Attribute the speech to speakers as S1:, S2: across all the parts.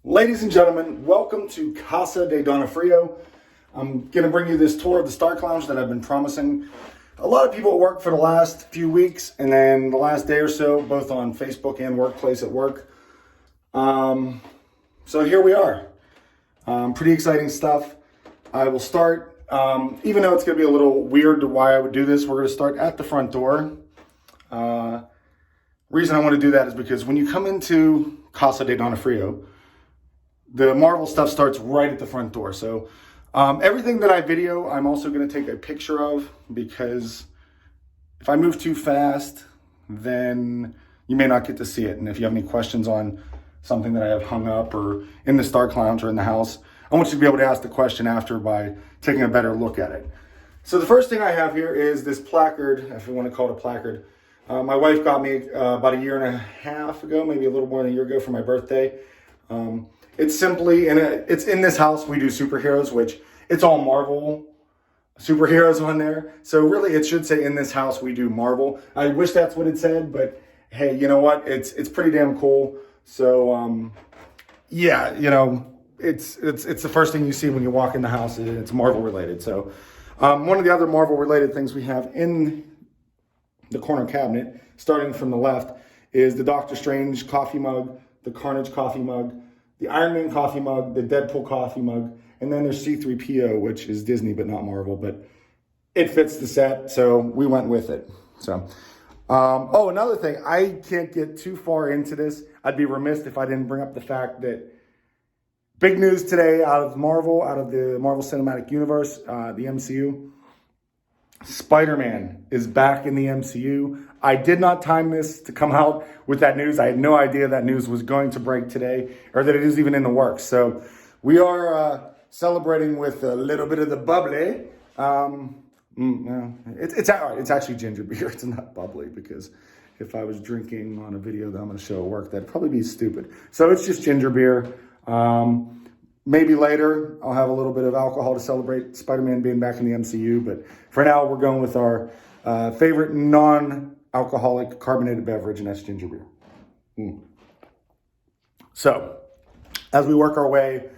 S1: Ladies and gentlemen, welcome to Casa de Donofrio. I'm going to bring you this tour of the Stark Lounge that I've been promising a lot of people at work for the last few weeks, and then the last day or so, both on Facebook and Workplace at work. So here we are. Pretty exciting stuff. I will start, even though it's going to be a little weird to why I would do this, we're going to start at the front door. Reason I want to do that is because when you come into Casa de Donofrio, the Marvel stuff starts right at the front door. So everything that I video, I'm also going to take a picture of, because if I move too fast, then you may not get to see it. And if you have any questions on something that I have hung up or in the Stark Lounge or in the house, I want you to be able to ask the question after by taking a better look at it. So the first thing I have here is this placard, if you want to call it a placard. My wife got me about a year and a half ago, maybe a little more than a year ago for my birthday. It's simply, and it's in this house, we do superheroes, which it's all Marvel superheroes on there. So really it should say in this house we do Marvel. I wish that's what it said, but hey, you know what? It's pretty damn cool. So yeah, you know, it's the first thing you see when you walk in the house, and it's Marvel related. So one of the other Marvel related things we have in the corner cabinet, starting from the left, is the Doctor Strange coffee mug, the Carnage coffee mug, the Iron Man coffee mug, the Deadpool coffee mug, and then there's C-3PO, which is Disney but not Marvel, but it fits the set, so we went with it. So, oh, another thing, I can't get too far into this. I'd be remiss if I didn't bring up the fact that big news today out of Marvel, out of the Marvel Cinematic Universe, the MCU. Spider-Man is back in the MCU. I did not time this to come out with that news. I had no idea that news was going to break today, or that it is even in the works. So we are celebrating with a little bit of the bubbly. It's actually ginger beer. It's not bubbly, because if I was drinking on a video that I'm going to show at work, that'd probably be stupid. So it's just ginger beer. Maybe later I'll have a little bit of alcohol to celebrate Spider-Man being back in the MCU. But for now, we're going with our favorite non-alcoholic carbonated beverage, and that's ginger beer. So as we work our way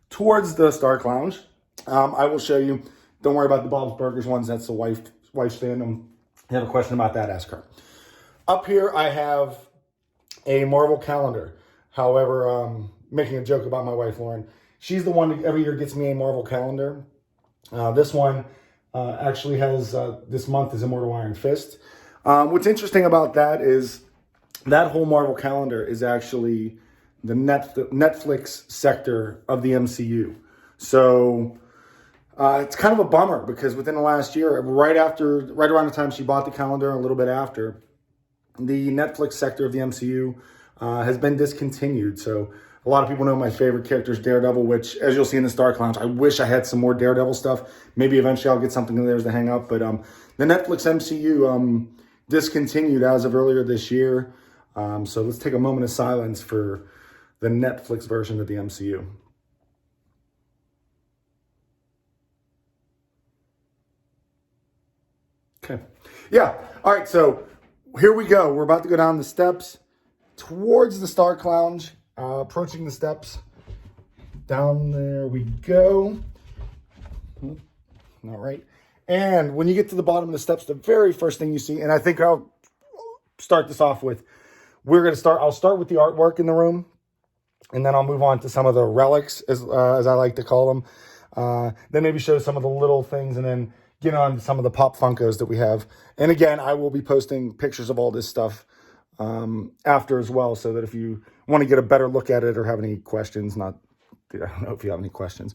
S1: towards the Stark Lounge, I will show you. Don't worry about the Bob's Burgers ones. That's the wife's fandom. If you have a question about that, ask her. Up here, I have a Marvel calendar. However, making a joke about my wife, Lauren. She's the one that every year gets me a Marvel calendar. This one actually has, this month is Immortal Iron Fist. What's interesting about that is that whole Marvel calendar is actually the Netflix sector of the MCU. So it's kind of a bummer, because within the last year, right around the time she bought the calendar, a little bit after, the Netflix sector of the MCU has been discontinued. So a lot of people know my favorite character is Daredevil, which, as you'll see in the Stark Lounge, I wish I had some more Daredevil stuff. Maybe eventually I'll get something in there to hang up. But the Netflix MCU discontinued as of earlier this year. So let's take a moment of silence for the Netflix version of the MCU. Okay. Yeah. All right. So here we go. We're about to go down the steps towards the Stark Lounge. Approaching the steps. Down there we go. All right. And when you get to the bottom of the steps, the very first thing you see, and I think I'll start this off with, I'll start with the artwork in the room, and then I'll move on to some of the relics, as I like to call them. Then maybe show some of the little things, and then get on to some of the Pop Funkos that we have. And again, I will be posting pictures of all this stuff after as well, so that if you want to get a better look at it or have any questions, I don't know if you have any questions.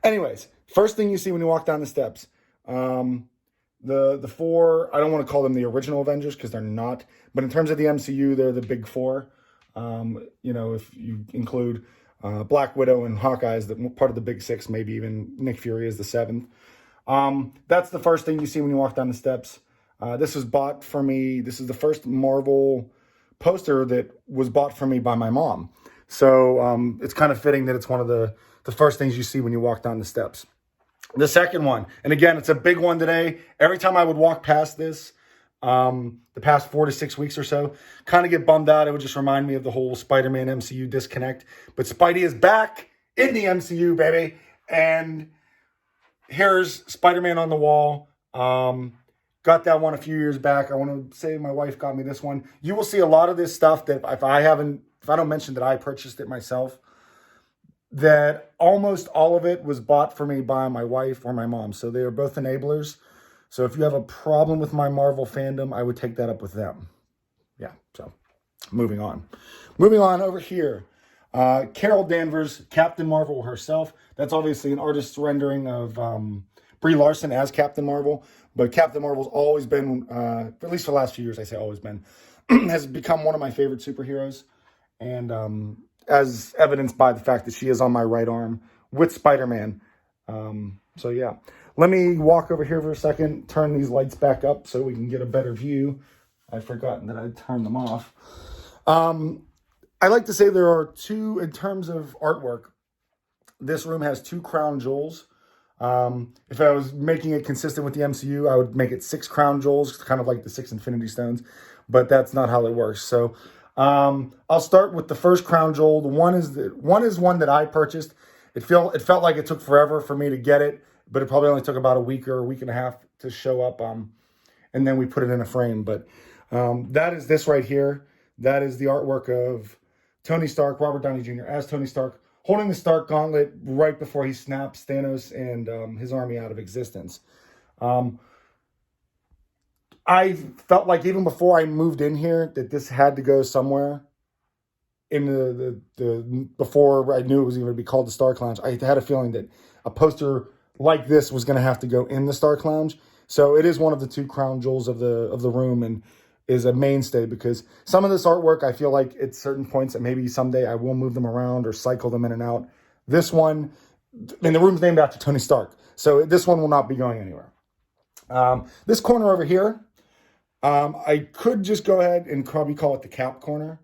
S1: Anyways, first thing you see when you walk down the steps, the four, I don't want to call them the original Avengers, because they're not, but in terms of the MCU, they're the big four. You know, if you include Black Widow and Hawkeye as part of the big six, maybe even Nick Fury is the seventh. That's the first thing you see when you walk down the steps. This was bought for me. This is the first Marvel poster that was bought for me by my mom. So it's kind of fitting that it's one of the first things you see when you walk down the steps. The second one, and again, it's a big one today. Every time I would walk past this, the past 4 to 6 weeks or so. Kind of get bummed out. It would just remind me of the whole Spider-Man MCU disconnect. But Spidey is back in the MCU, baby. And here's Spider-Man on the wall. Got that one a few years back. I want to say my wife got me this one. You will see a lot of this stuff that if I don't mention that I purchased it myself, that almost all of it was bought for me by my wife or my mom. So they are both enablers. So if you have a problem with my Marvel fandom, I would take that up with them. Yeah, so moving on. Moving on over here. Carol Danvers, Captain Marvel herself. That's obviously an artist's rendering of Brie Larson as Captain Marvel. But Captain Marvel's always been, at least for the last few years, I say always been, has become one of my favorite superheroes. And as evidenced by the fact that she is on my right arm with Spider-Man. So yeah, let me walk over here for a second, turn these lights back up so we can get a better view. I've forgotten that I turned them off. I like to say there are two, in terms of artwork, this room has 2 crown jewels. If I was making it consistent with the MCU, I would make it 6 crown jewels, kind of like the 6 Infinity Stones, but that's not how it works. So I'll start with the first crown jewel. One is one that I purchased. It felt like it took forever for me to get it, but it probably only took about a week or a week and a half to show up. And then we put it in a frame. But that is this right here. That is the artwork of Tony Stark, Robert Downey Jr. as Tony Stark, holding the Stark Gauntlet right before he snaps Thanos and his army out of existence. I felt like even before I moved in here that this had to go somewhere in the before I knew it was even going to be called the Stark Lounge. I had a feeling that a poster like this was going to have to go in the Stark Lounge. So it is one of the 2 crown jewels of the room and is a mainstay because some of this artwork, I feel like at certain points that maybe someday I will move them around or cycle them in and out. This one, the room's named after Tony Stark. So this one will not be going anywhere. This corner over here, I could just go ahead and probably call it the Cap corner.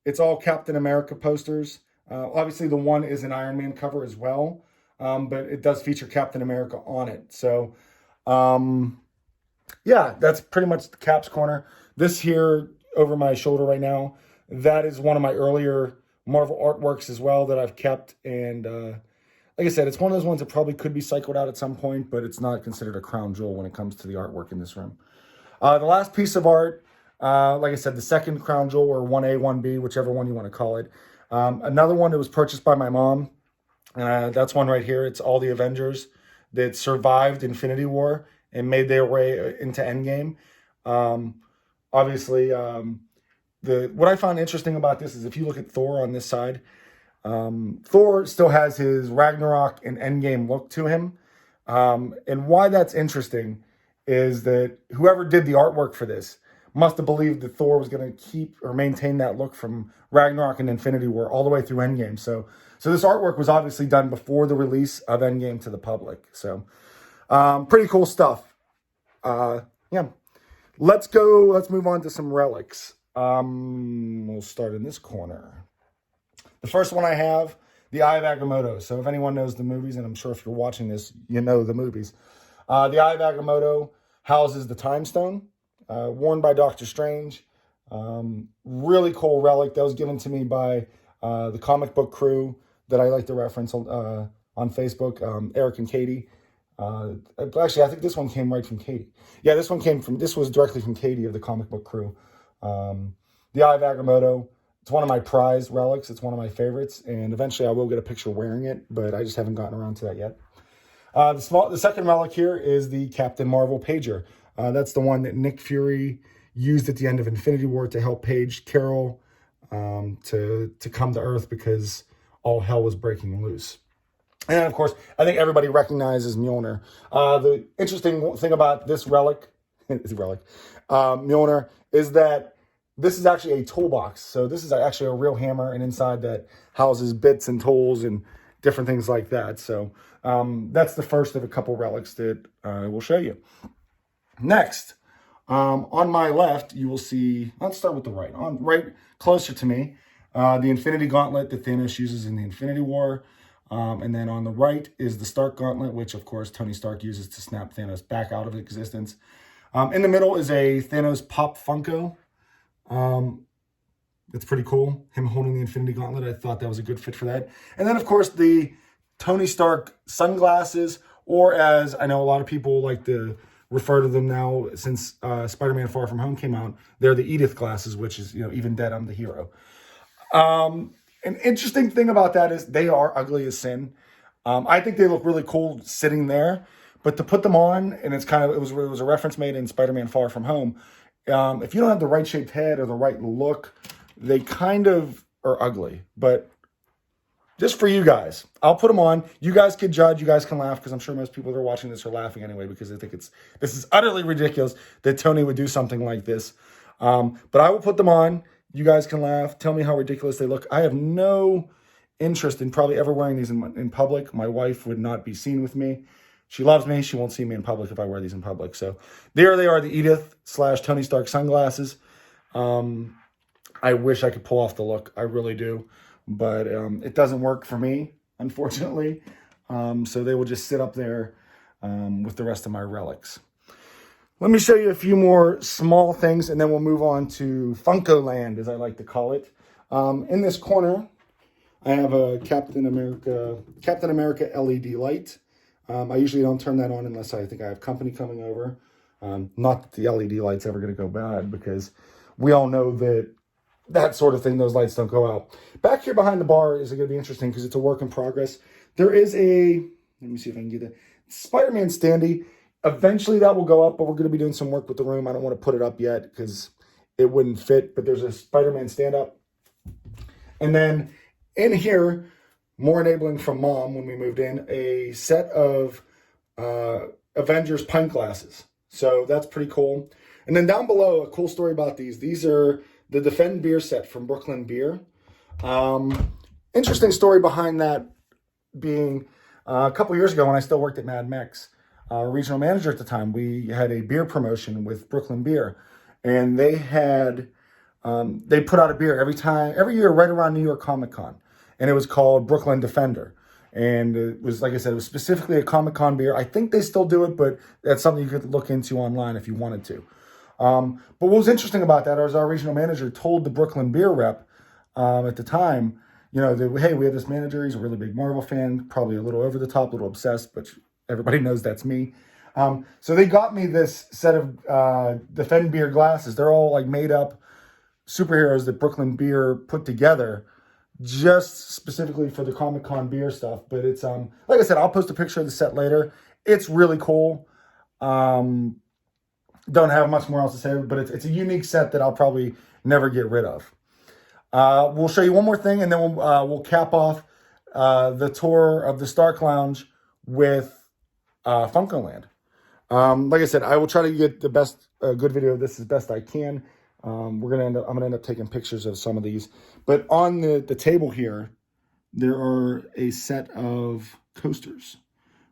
S1: It's all Captain America posters. Obviously, the one is an Iron Man cover as well, but it does feature Captain America on it. So, yeah, that's pretty much the Cap's corner. This here over my shoulder right now, that is one of my earlier Marvel artworks as well that I've kept. And like I said, it's one of those ones that probably could be cycled out at some point, but it's not considered a crown jewel when it comes to the artwork in this room. The last piece of art, like I said, the second crown jewel, or 1A, 1B, whichever one you want to call it. Another one that was purchased by my mom. That's one right here. It's all the Avengers that survived Infinity War and made their way into Endgame. Obviously, what I found interesting about this is if you look at Thor on this side, Thor still has his Ragnarok and Endgame look to him. And why that's interesting is that whoever did the artwork for this must have believed that Thor was going to keep or maintain that look from Ragnarok and Infinity War all the way through Endgame. So this artwork was obviously done before the release of Endgame to the public. So pretty cool stuff. Yeah. Let's move on to some relics. We'll start in this corner. The first one I have, the Eye of Agamotto. So if anyone knows the movies, and I'm sure if you're watching this, you know the movies. The Eye of Agamotto houses the Time Stone, worn by Doctor Strange. Really cool relic that was given to me by the comic book crew that I like to reference on Facebook, Eric and Katie. Actually, I think this one came right from Katie. Yeah, this was directly from Katie of the comic book crew. The Eye of Agamotto. It's one of my prized relics. It's one of my favorites, and eventually I will get a picture wearing it, but I just haven't gotten around to that yet. The second relic here is the Captain Marvel pager. That's the one that Nick Fury used at the end of Infinity War to help page Carol to come to Earth because all hell was breaking loose. And of course, I think everybody recognizes Mjolnir. The interesting thing about this relic, Mjolnir, is that this is actually a toolbox. So this is actually a real hammer, and inside that houses bits and tools and different things like that. So that's the first of a couple relics that I will show you. Next, on my left, you will see, let's start with the right. On right, closer to me, the Infinity Gauntlet that Thanos uses in the Infinity War. And then on the right is the Stark Gauntlet, which of course Tony Stark uses to snap Thanos back out of existence. In the middle is a Thanos Pop Funko. It's pretty cool. Him holding the Infinity Gauntlet. I thought that was a good fit for that. And then, of course, the Tony Stark sunglasses, or as I know a lot of people like to refer to them now since Spider-Man Far From Home came out, they're the Edith glasses, which is, even dead, I'm the hero. An interesting thing about that is they are ugly as sin. I think they look really cool sitting there, but to put them on, and it was a reference made in Spider-Man Far From Home. If you don't have the right shaped head or the right look, they kind of are ugly. But just for you guys, I'll put them on. You guys can judge. You guys can laugh, because I'm sure most people that are watching this are laughing anyway, because they think this is utterly ridiculous that Tony would do something like this. But I will put them on. You guys can laugh. Tell me how ridiculous they look. I have no interest in probably ever wearing these in public. My wife would not be seen with me. She loves me. She won't see me in public if I wear these in public. So there they are, the Edith/Tony Stark sunglasses. I wish I could pull off the look. I really do. But it doesn't work for me, unfortunately. So they will just sit up there with the rest of my relics. Let me show you a few more small things, and then we'll move on to Funko Land, as I like to call it. In this corner, I have a Captain America LED light. I usually don't turn that on unless I think I have company coming over. Not that the LED light's ever going to go bad, because we all know that sort of thing, those lights don't go out. Back here behind the bar is going to be interesting because it's a work in progress. There is let me see if I can get it, Spider-Man standee. Eventually that will go up, but we're going to be doing some work with the room. I don't want to put it up yet because it wouldn't fit, but there's a Spider-Man stand-up. And then in here, more enabling from Mom when we moved in, a set of Avengers pint glasses. So that's pretty cool. And then down below, a cool story about these. These are the Defend Beer set from Brooklyn Beer. Interesting story behind that being a couple years ago when I still worked at Mad Mex. Regional manager at the time, we had a beer promotion with Brooklyn Beer, and they put out a beer every year right around New York Comic Con, and it was called Brooklyn Defender. And it was, like I said, it was specifically a Comic Con beer. I think they still do it, but that's something you could look into online if you wanted to. But what was interesting about that is our regional manager told the Brooklyn Beer rep at the time, hey, we have this manager. He's a really big Marvel fan, probably a little over the top, a little obsessed, but everybody knows that's me. So they got me this set of Defend Beer glasses. They're all like made up superheroes that Brooklyn Beer put together just specifically for the Comic-Con beer stuff. But it's, like I said, I'll post a picture of the set later. It's really cool. Don't have much more else to say, but it's a unique set that I'll probably never get rid of. We'll show you one more thing, and then we'll cap off the tour of the Stark Lounge with Funko Land. Like I said, I will try to get the best good video of this as best I can. I'm gonna end up taking pictures of some of these. But on the table here, there are a set of coasters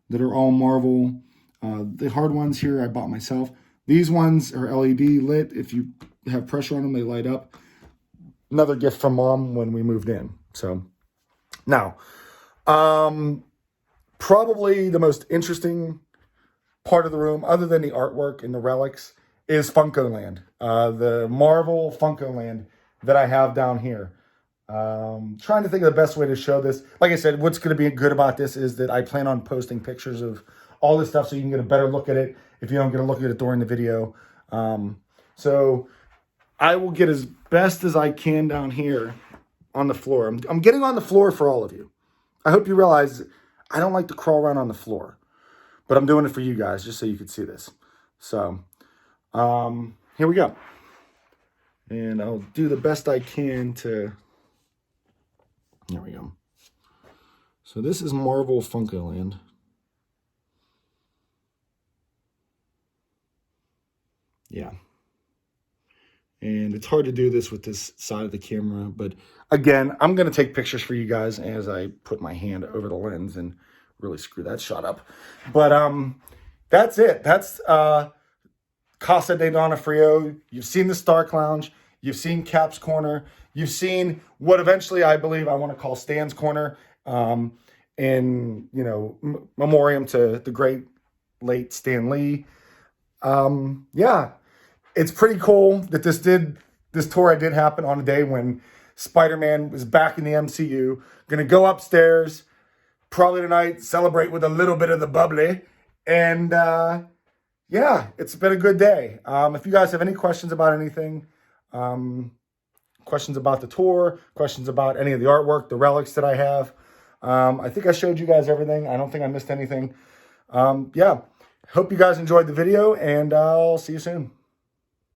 S1: that are all Marvel. The hard ones here I bought myself. These ones are LED lit. If you have pressure on them, they light up. Another gift from Mom when we moved in. So now, probably the most interesting part of the room, other than the artwork and the relics, is Funko Land. The Marvel Funko Land that I have down here. Trying to think of the best way to show this. Like I said, what's going to be good about this is that I plan on posting pictures of all this stuff so you can get a better look at it if you don't get a look at it during the video. So I will get as best as I can down here on the floor. I'm getting on the floor for all of you. I hope you realize I don't like to crawl around on the floor, but I'm doing it for you guys just so you can see this. So here we go. And I'll do the best I can to... There we go. So this is Marvel Funko Land. Yeah. And it's hard to do this with this side of the camera, but again, I'm going to take pictures for you guys as I put my hand over the lens and really screw that shot up. But that's it. That's Casa de Donofrio. You've seen the Stark Lounge. You've seen Cap's Corner. You've seen what eventually I believe I want to call Stan's Corner, in memoriam to the great late Stan Lee. Yeah, it's pretty cool that this tour I did happen on a day when Spider-Man was back in the MCU. Gonna go upstairs probably tonight, celebrate with a little bit of the bubbly, and yeah, it's been a good day. If you guys have any questions about anything, questions about the tour, questions about any of the artwork, the relics that I have, I think I showed you guys everything. I don't think I missed anything. Yeah, hope you guys enjoyed the video, and I'll see you soon.